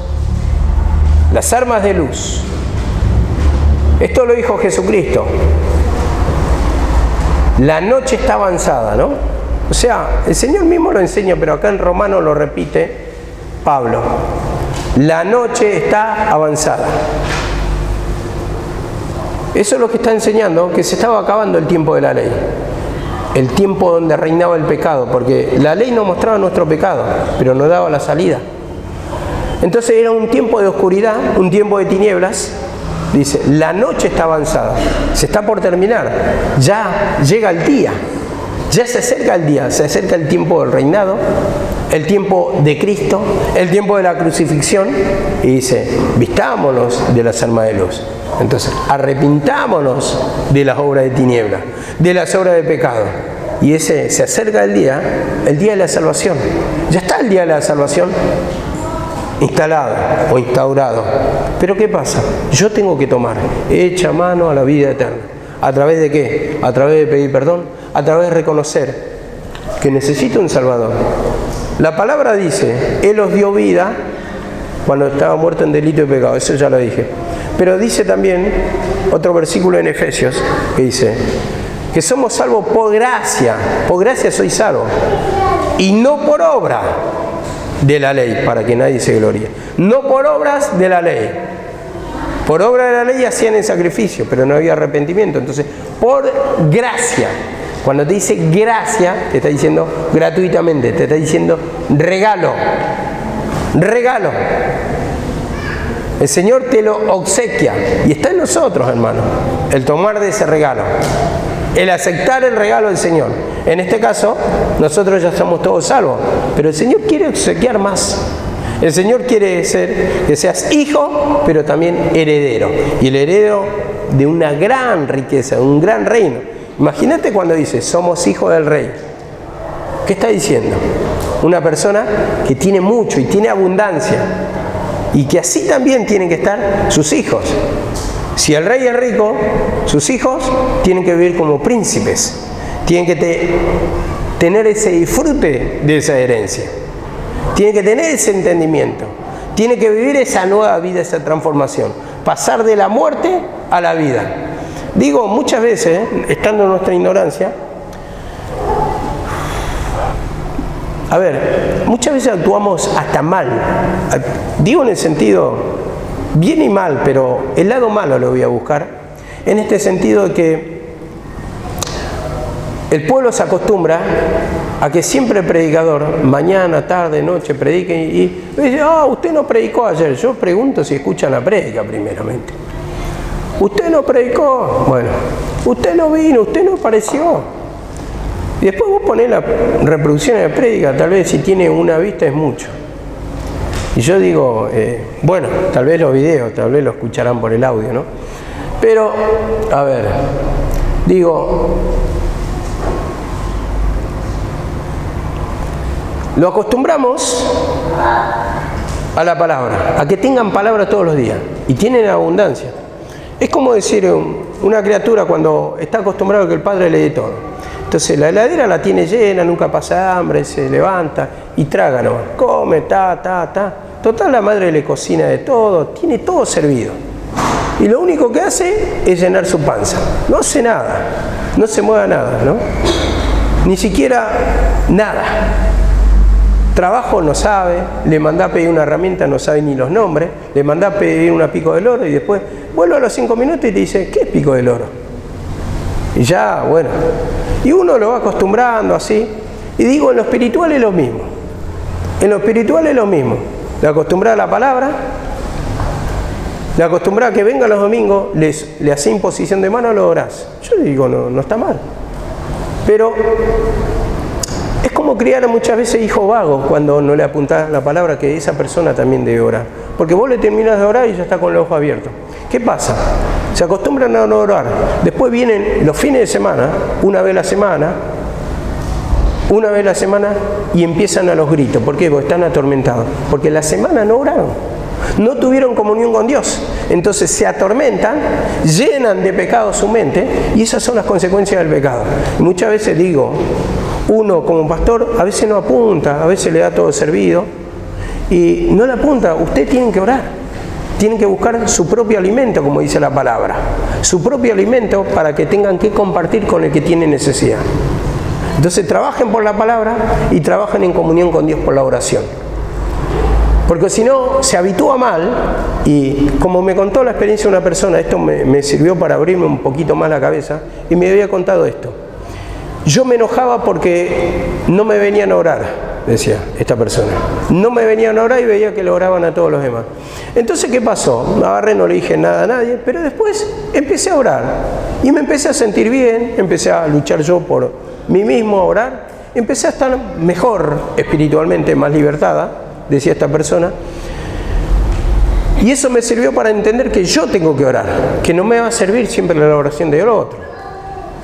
las armas de luz. Esto lo dijo Jesucristo. La noche está avanzada, ¿no? O sea, el Señor mismo lo enseña, pero acá en Romano lo repite Pablo. La noche está avanzada. Eso es lo que está enseñando, que se estaba acabando el tiempo de la ley. El tiempo donde reinaba el pecado, porque la ley no mostraba nuestro pecado, pero nos daba la salida. Entonces era un tiempo de oscuridad, un tiempo de tinieblas. Dice, la noche está avanzada, se está por terminar, ya llega el día, ya se acerca el día, se acerca el tiempo del reinado, el tiempo de Cristo, el tiempo de la crucifixión, y dice, vistámonos de las armas de luz. Entonces, arrepintámonos de las obras de tiniebla, de las obras de pecado. Y ese se acerca el día de la salvación. Ya está el día de la salvación instalado o instaurado. Pero ¿qué pasa? Yo tengo que tomar hecha mano a la vida eterna. ¿A través de qué? A través de pedir perdón, a través de reconocer que necesito un Salvador. La palabra dice, Él os dio vida cuando estaba muerto en delito y pecado. Eso ya lo dije. Pero dice también otro versículo en Efesios que dice que somos salvos por gracia soy salvo, y no por obra de la ley, para que nadie se gloríe. No por obras de la ley. Por obra de la ley hacían el sacrificio, pero no había arrepentimiento. Entonces, por gracia, cuando te dice gracia, te está diciendo gratuitamente, te está diciendo regalo. Regalo. El Señor te lo obsequia. Y está en nosotros, hermano, el tomar de ese regalo. El aceptar el regalo del Señor. En este caso, nosotros ya estamos todos salvos. Pero el Señor quiere obsequiar más. El Señor quiere que seas hijo, pero también heredero. Y el heredero de una gran riqueza, de un gran reino. Imagínate cuando dice, somos hijos del rey. ¿Qué está diciendo? Una persona que tiene mucho y tiene abundancia. Y que así también tienen que estar sus hijos. Si el rey es rico, sus hijos tienen que vivir como príncipes. Tienen que tener ese disfrute de esa herencia. Tienen que tener ese entendimiento. Tienen que vivir esa nueva vida, esa transformación. Pasar de la muerte a la vida. Digo, muchas veces, estando en nuestra ignorancia, a ver, muchas veces actuamos hasta mal. Digo en el sentido, bien y mal, pero el lado malo lo voy a buscar. En este sentido de que el pueblo se acostumbra a que siempre el predicador, mañana, tarde, noche, predique y dice, usted no predicó ayer. Yo pregunto si escuchan la prédica primeramente. Usted no predicó, bueno, usted no vino, usted no apareció. Y después vos ponés la reproducción de la prédica, tal vez si tiene una vista es mucho. Y yo digo, bueno, tal vez los videos, tal vez lo escucharán por el audio, ¿no? Pero, a ver, digo, lo acostumbramos a la palabra, a que tengan palabra todos los días, y tienen abundancia. Es como decir, una criatura cuando está acostumbrado a que el padre le dé todo. Entonces la heladera la tiene llena, nunca pasa hambre, se levanta y traga nomás. Come, Total, la madre le cocina de todo, tiene todo servido. Y lo único que hace es llenar su panza. No hace nada, no se mueve nada, ¿no? Ni siquiera nada. Trabajo no sabe, le mandá a pedir una herramienta, no sabe ni los nombres, le mandá a pedir una pico del oro y después vuelve a los 5 minutos y te dice, ¿qué es pico del oro? Y ya, bueno, y uno lo va acostumbrando así. Y digo, en lo espiritual es lo mismo. En lo espiritual es lo mismo. Le acostumbra a la palabra, le acostumbra a que venga los domingos, le hace imposición de mano, lo orás. Yo le digo, no está mal. Pero es como criar a muchas veces hijos vagos cuando no le apuntás la palabra, que esa persona también debe orar. Porque vos le terminás de orar y ya está con los ojos abiertos. ¿Qué pasa? Se acostumbran a no orar. Después vienen los fines de semana, una vez a la semana, y empiezan a los gritos. ¿Por qué? Porque están atormentados. Porque la semana no oraron. No tuvieron comunión con Dios. Entonces se atormentan, llenan de pecado su mente, y esas son las consecuencias del pecado. Y muchas veces digo, uno como pastor a veces no apunta, a veces le da todo servido, y no le apunta. Ustedes tienen que orar. Tienen que buscar su propio alimento, como dice la palabra. Su propio alimento para que tengan que compartir con el que tiene necesidad. Entonces trabajen por la palabra y trabajen en comunión con Dios por la oración. Porque si no, se habitúa mal, y como me contó la experiencia de una persona, esto me sirvió para abrirme un poquito más la cabeza, y me había contado esto. Yo me enojaba porque no me venían a orar, decía esta persona. No me venían a orar y veía que lo oraban a todos los demás. Entonces, ¿qué pasó? Me agarré, no le dije nada a nadie, pero después empecé a orar. Y me empecé a sentir bien, empecé a luchar yo por mí mismo, a orar. Empecé a estar mejor espiritualmente, más libertada, decía esta persona. Y eso me sirvió para entender que yo tengo que orar, que no me va a servir siempre la oración del otro.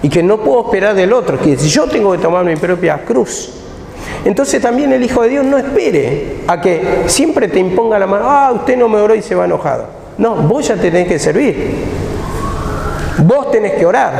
Y que no puedo esperar del otro, que yo tengo que tomar mi propia cruz. Entonces también el Hijo de Dios no espere a que siempre te imponga la mano, usted no me oró y se va enojado. No, vos ya te tenés que servir. Vos tenés que orar.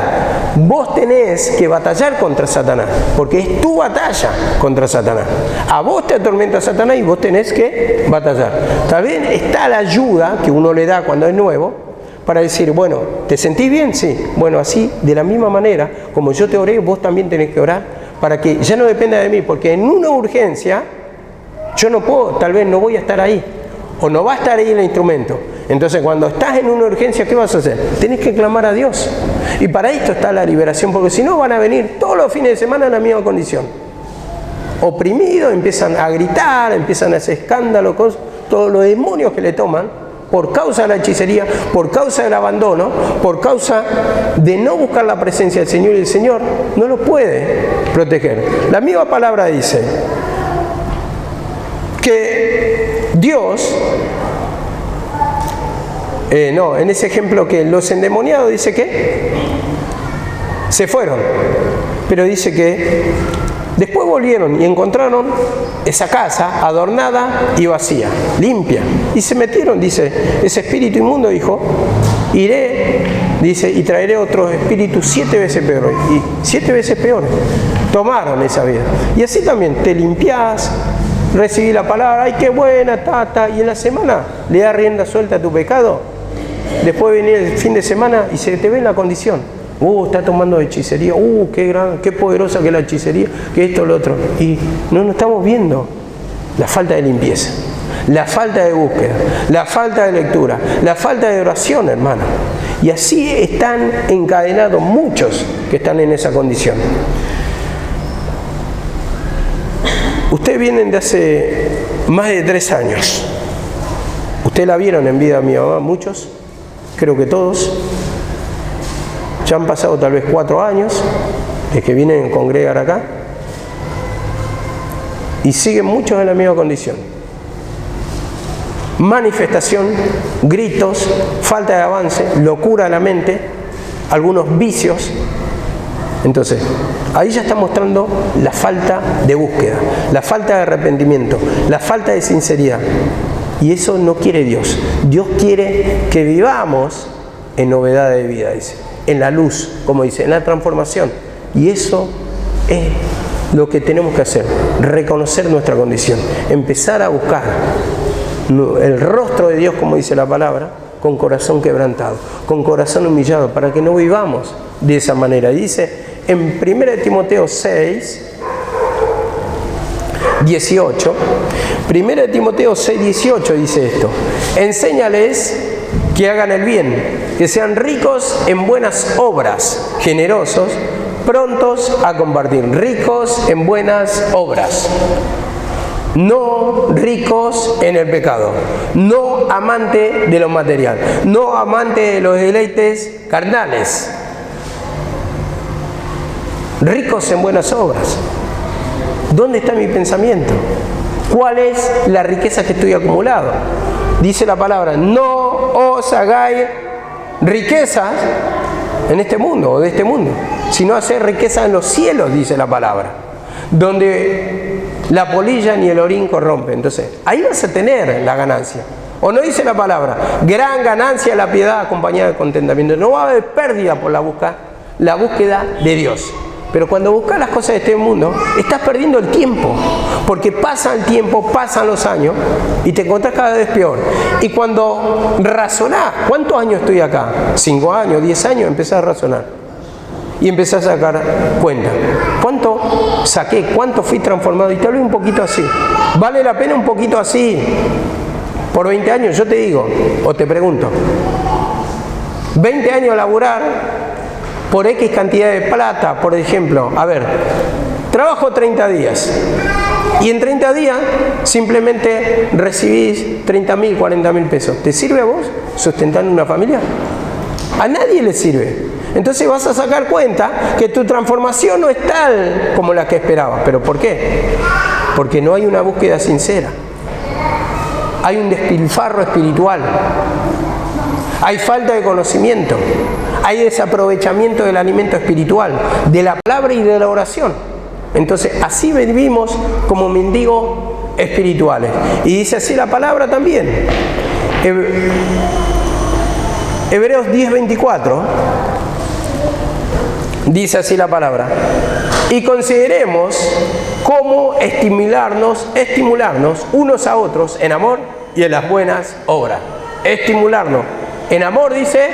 Vos tenés que batallar contra Satanás, porque es tu batalla contra Satanás. A vos te atormenta Satanás y vos tenés que batallar. También está la ayuda que uno le da cuando es nuevo, para decir, bueno, ¿te sentís bien? Sí. Bueno, así, de la misma manera, como yo te oré, vos también tenés que orar, para que ya no dependa de mí, porque en una urgencia, yo no puedo, tal vez no voy a estar ahí, o no va a estar ahí el instrumento. Entonces, cuando estás en una urgencia, ¿qué vas a hacer? Tenés que clamar a Dios. Y para esto está la liberación, porque si no van a venir todos los fines de semana en la misma condición. Oprimidos, empiezan a gritar, empiezan a hacer escándalo, todos los demonios que le toman, por causa de la hechicería, por causa del abandono, por causa de no buscar la presencia del Señor, y el Señor no lo puede proteger. La misma palabra dice que Dios, en ese ejemplo que los endemoniados dice que se fueron, pero dice que después volvieron y encontraron esa casa adornada y vacía, limpia. Y se metieron, dice, ese espíritu inmundo dijo, iré, dice, y traeré otros espíritus 7 veces peores. Y 7 veces peores. Tomaron esa vida. Y así también te limpiás, recibí la palabra, ay, qué buena, y en la semana le das rienda suelta a tu pecado. Después viene el fin de semana y se te ve en la condición. Está tomando hechicería, qué poderosa que es la hechicería, que esto, lo otro. Y no estamos viendo la falta de limpieza, la falta de búsqueda, la falta de lectura, la falta de oración, hermano. Y así están encadenados muchos que están en esa condición. Ustedes vienen de hace más de 3 años. Ustedes la vieron en vida de mi mamá, muchos, creo que todos. Ya han pasado tal vez 4 años de que vienen a congregar acá y siguen muchos en la misma condición. Manifestación, gritos, falta de avance, locura de la mente, algunos vicios. Entonces, ahí ya está mostrando la falta de búsqueda, la falta de arrepentimiento, la falta de sinceridad. Y eso no quiere Dios. Dios quiere que vivamos en novedad de vida, dice. En la luz, como dice, en la transformación. Y eso es lo que tenemos que hacer, reconocer nuestra condición, empezar a buscar el rostro de Dios, como dice la palabra, con corazón quebrantado, con corazón humillado, para que no vivamos de esa manera. Dice en 1 Timoteo 6, 18, 1 Timoteo 6, 18 dice esto: enséñales que hagan el bien, que sean ricos en buenas obras, generosos, prontos a compartir, ricos en buenas obras, no ricos en el pecado, no amante de lo material, no amante de los deleites carnales, ricos en buenas obras. ¿Dónde está mi pensamiento? ¿Cuál es la riqueza que estoy acumulando? Dice la palabra, no os hagáis riquezas en este mundo o de este mundo, sino hacer riqueza en los cielos, dice la palabra, donde la polilla ni el orín corrompe. Entonces, ahí vas a tener la ganancia. ¿O no dice la palabra? Gran ganancia la piedad acompañada de contentamiento. No va a haber pérdida por la búsqueda de Dios. Pero cuando buscas las cosas de este mundo, estás perdiendo el tiempo, porque pasa el tiempo, pasan los años y te encontrás cada vez peor. Y cuando razonás, ¿cuántos años estoy acá? 5 años, 10 años, empezás a razonar y empezás a sacar cuenta. ¿Cuánto saqué? ¿Cuánto fui transformado? Y tal vez un poquito así. ¿Vale la pena un poquito así por 20 años? Yo te digo, o te pregunto, 20 años laburar por X cantidad de plata, por ejemplo, a ver, trabajo 30 días y en 30 días simplemente recibís 30.000, 40.000 pesos. ¿Te sirve a vos sustentar una familia? A nadie le sirve. Entonces vas a sacar cuenta que tu transformación no es tal como la que esperabas. ¿Pero por qué? Porque no hay una búsqueda sincera. Hay un despilfarro espiritual. Hay falta de conocimiento. Hay desaprovechamiento del alimento espiritual, de la palabra y de la oración. Entonces, así vivimos como mendigos espirituales. Y dice así la palabra también. Hebreos 10:24 dice así la palabra: y consideremos cómo estimularnos unos a otros en amor y en las buenas obras. Estimularnos en amor, dice,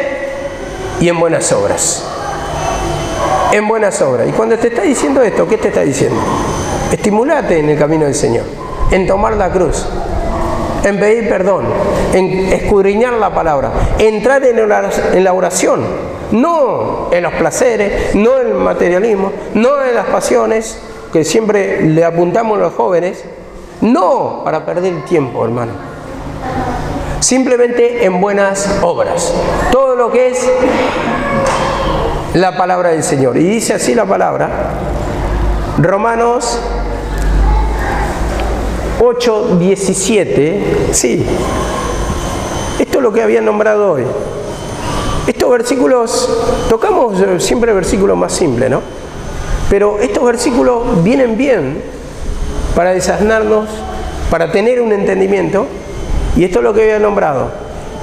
y en buenas obras. En buenas obras. Y cuando te está diciendo esto, ¿qué te está diciendo? Estimulate en el camino del Señor, en tomar la cruz, en pedir perdón, en escudriñar la palabra, entrar en la oración, no en los placeres, no en el materialismo, no en las pasiones que siempre le apuntamos a los jóvenes, no para perder el tiempo, hermano. Simplemente en buenas obras. Todo lo que es la palabra del Señor. Y dice así la palabra, Romanos 8:17, sí, esto es lo que había nombrado hoy. Estos versículos, tocamos siempre versículos más simples, ¿no? Pero estos versículos vienen bien para desasnarnos, para tener un entendimiento, y esto es lo que había nombrado.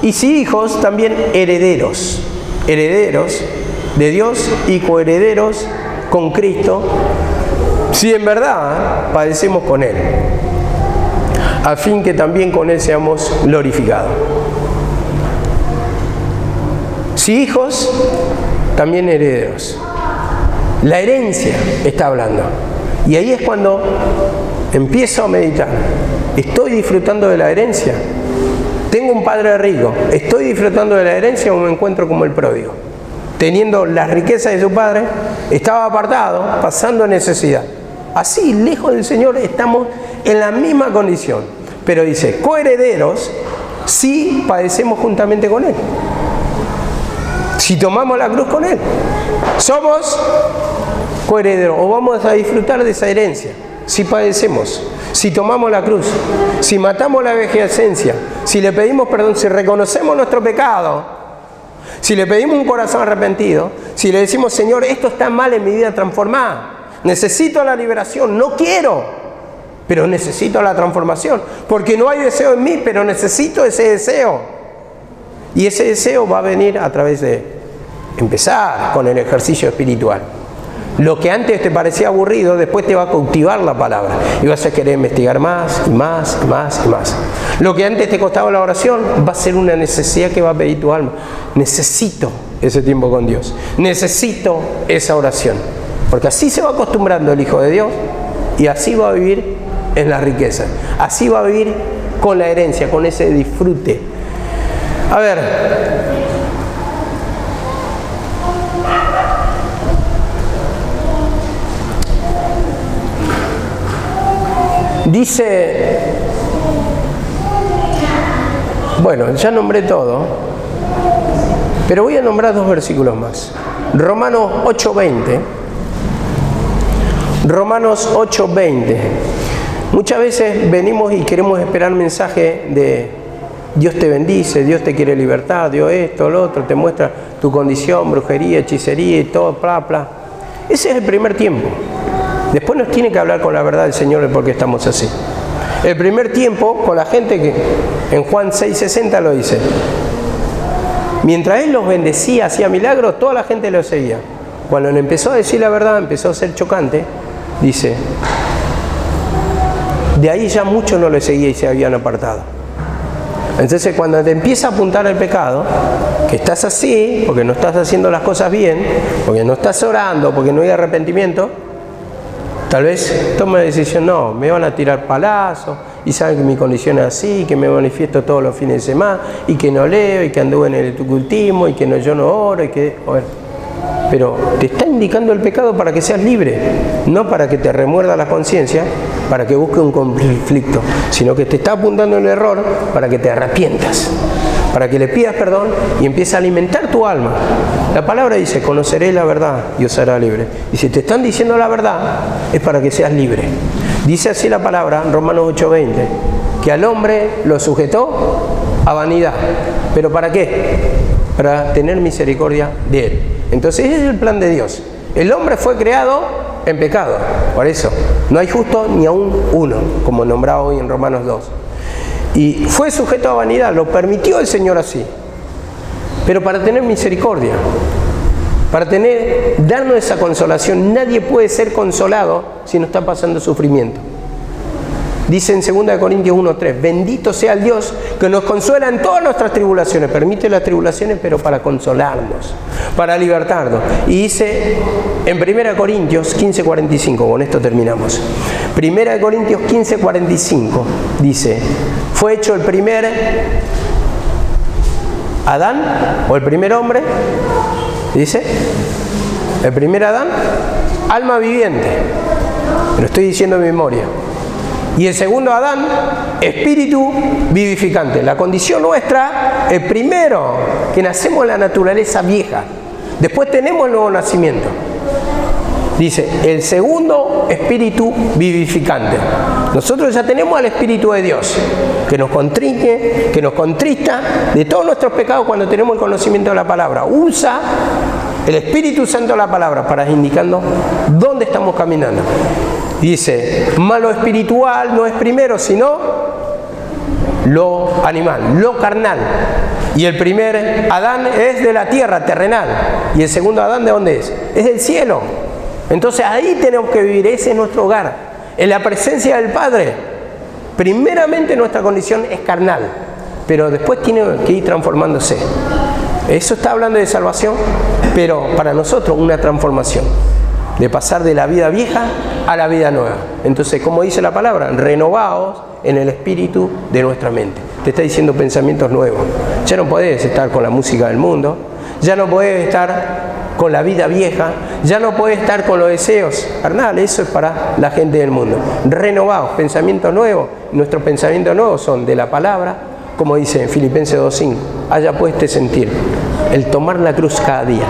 Y si hijos, también herederos, herederos de Dios y coherederos con Cristo, si en verdad padecemos con Él, a fin que también con Él seamos glorificados. Si hijos, también herederos. La herencia está hablando. Y ahí es cuando empiezo a meditar. ¿Estoy disfrutando de la herencia? Tengo un padre rico. ¿Estoy disfrutando de la herencia o me encuentro como el pródigo? Teniendo las riquezas de su padre, estaba apartado, pasando necesidad. Así, lejos del Señor, estamos en la misma condición. Pero dice, coherederos, si padecemos juntamente con Él. Si tomamos la cruz con Él. Somos coherederos, o vamos a disfrutar de esa herencia. Si padecemos, si tomamos la cruz, si matamos la vejecencia, si le pedimos perdón, si reconocemos nuestro pecado, si le pedimos un corazón arrepentido, si le decimos, Señor, esto está mal en mi vida, transformada. Necesito la liberación, no quiero, pero necesito la transformación, porque no hay deseo en mí, pero necesito ese deseo. Y ese deseo va a venir a través de empezar con el ejercicio espiritual. Lo que antes te parecía aburrido, después te va a cautivar la palabra. Y vas a querer investigar más y más y más y más. Lo que antes te costaba la oración, va a ser una necesidad que va a pedir tu alma. Necesito ese tiempo con Dios. Necesito esa oración. Porque así se va acostumbrando el Hijo de Dios y así va a vivir en la riqueza. Así va a vivir con la herencia, con ese disfrute. A ver, dice, bueno, ya nombré todo, pero voy a nombrar dos versículos más. Romanos 8:20. Romanos 8:20. Muchas veces venimos y queremos esperar mensaje de Dios te bendice, Dios te quiere libertar, Dios esto, lo otro, te muestra tu condición, brujería, hechicería y todo, bla, bla. Ese es el primer tiempo. Después nos tiene que hablar con la verdad del Señor de por qué estamos así. El primer tiempo con la gente que en Juan 6:60 lo dice. Mientras Él los bendecía, hacía milagros, toda la gente lo seguía. Cuando le empezó a decir la verdad, empezó a ser chocante, dice, de ahí ya muchos no le seguían y se habían apartado. Entonces cuando te empieza a apuntar el pecado, que estás así, porque no estás haciendo las cosas bien, porque no estás orando, porque no hay arrepentimiento, tal vez toma la decisión, no, me van a tirar palazos, y saben que mi condición es así, que me manifiesto todos los fines de semana, y que no leo, y que anduve en el cultismo, y que no, yo no oro, y que... Bueno, pero te está indicando el pecado para que seas libre, no para que te remuerda la conciencia, para que busque un conflicto, sino que te está apuntando el error para que te arrepientas, para que le pidas perdón y empieces a alimentar tu alma. La palabra dice, conoceré la verdad y os hará libre. Y si te están diciendo la verdad, es para que seas libre. Dice así la palabra, Romanos 8:20, que al hombre lo sujetó a vanidad. ¿Pero para qué? Para tener misericordia de él. Entonces ese es el plan de Dios. El hombre fue creado en pecado, por eso no hay justo ni aún uno, como nombrado hoy en Romanos 2. Y fue sujeto a vanidad, lo permitió el Señor así. Pero para tener misericordia, para darnos esa consolación. Nadie puede ser consolado si no está pasando sufrimiento. Dice en 2 Corintios 1:3, bendito sea el Dios que nos consuela en todas nuestras tribulaciones. Permite las tribulaciones, pero para consolarnos, para libertarnos. Y dice en 1 Corintios 15:45, con esto terminamos. 1 Corintios 15:45 dice, fue hecho el primer Adán, o el primer hombre, dice, el primer Adán, alma viviente, lo estoy diciendo en memoria. Y el segundo Adán, espíritu vivificante. La condición nuestra, el primero, que nacemos en la naturaleza vieja. Después tenemos el nuevo nacimiento. Dice, el segundo, espíritu vivificante. Nosotros ya tenemos al Espíritu de Dios, que nos contriñe, que nos contrista de todos nuestros pecados cuando tenemos el conocimiento de la palabra. Usa el Espíritu Santo de la palabra para indicarnos dónde estamos caminando. Dice, más lo espiritual no es primero, sino lo animal, lo carnal. Y el primer Adán es de la tierra, terrenal. Y el segundo Adán, ¿de dónde es? Es del cielo. Entonces ahí tenemos que vivir, ese es nuestro hogar, en la presencia del Padre. Primeramente nuestra condición es carnal, pero después tiene que ir transformándose. Eso está hablando de salvación, pero para nosotros una transformación. De pasar de la vida vieja a la vida nueva. Entonces, como dice la palabra, renovaos en el espíritu de nuestra mente. Te está diciendo pensamientos nuevos. Ya no podés estar con la música del mundo, ya no podés estar con la vida vieja, ya no podés estar con los deseos carnales. Eso es para la gente del mundo. Renovaos, pensamientos nuevos. Nuestros pensamientos nuevos son de la palabra, como dice en Filipenses 2:5, haya pues este sentir, el tomar la cruz cada día,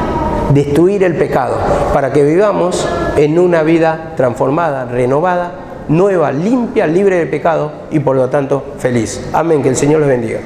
destruir el pecado, para que vivamos en una vida transformada, renovada, nueva, limpia, libre de pecado y por lo tanto feliz. Amén, que el Señor los bendiga.